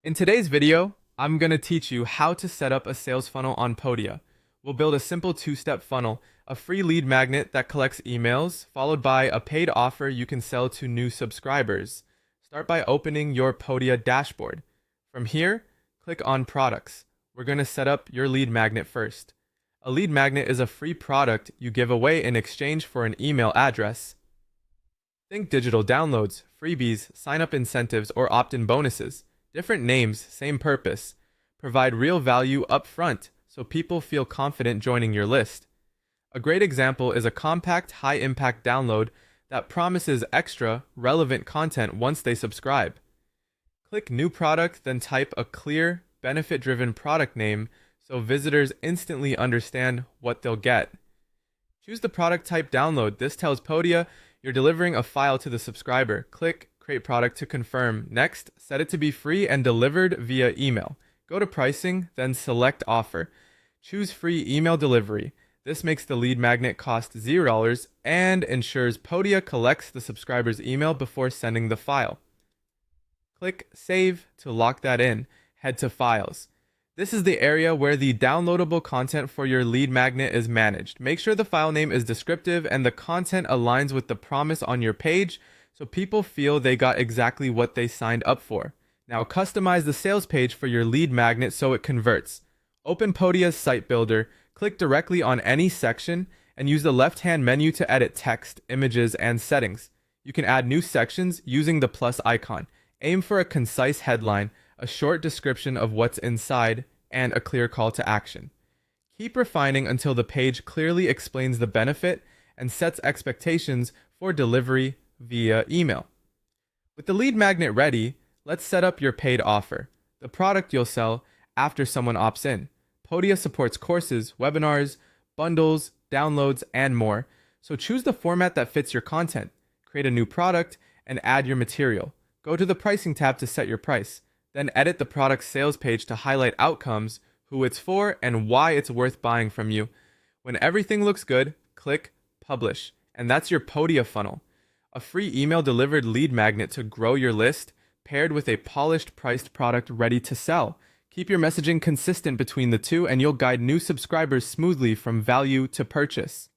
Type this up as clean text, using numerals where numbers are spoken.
In today's video, I'm going to teach you how to set up a sales funnel on Podia. We'll build a simple two-step funnel, a free lead magnet that collects emails, followed by a paid offer you can sell to new subscribers. Start by opening your Podia dashboard. From here, click on Products. We're going to set up your lead magnet first. A lead magnet is a free product you give away in exchange for an email address. Think digital downloads, freebies, sign-up incentives, or opt-in bonuses. Different names, same purpose. Provide real value up front so people feel confident joining your list. A great example is a compact, high-impact download that promises extra, relevant content once they subscribe. Click New Product, then type a clear, benefit-driven product name so visitors instantly understand what they'll get. Choose the product type download. This tells Podia you're delivering a file to the subscriber. Click Create Product to confirm. Next, set it to be free and delivered via email. Go to Pricing, then select Offer. Choose Free Email Delivery. This makes the lead magnet cost $0 and ensures Podia collects the subscriber's email before sending the file. Click Save to lock that in. Head to Files. This is the area where the downloadable content for your lead magnet is managed. Make sure the file name is descriptive and the content aligns with the promise on your page so people feel they got exactly what they signed up for. Now customize the sales page for your lead magnet so it converts. Open Podia's site builder, click directly on any section, and use the left-hand menu to edit text, images, and settings. You can add new sections using the plus icon. Aim for a concise headline, a short description of what's inside, and a clear call to action. Keep refining until the page clearly explains the benefit and sets expectations for delivery via email. With the lead magnet ready, let's set up your paid offer, the product you'll sell after someone opts in. Podia supports courses, webinars, bundles, downloads, and more, so choose the format that fits your content. Create a new product and add your material. Go to the Pricing tab to set your price. Then edit the product sales page to highlight outcomes, who it's for, and why it's worth buying from you. When everything looks good, click Publish, and that's your Podia funnel. A free email delivered lead magnet to grow your list, paired with a polished priced product ready to sell. Keep your messaging consistent between the two, and you'll guide new subscribers smoothly from value to purchase.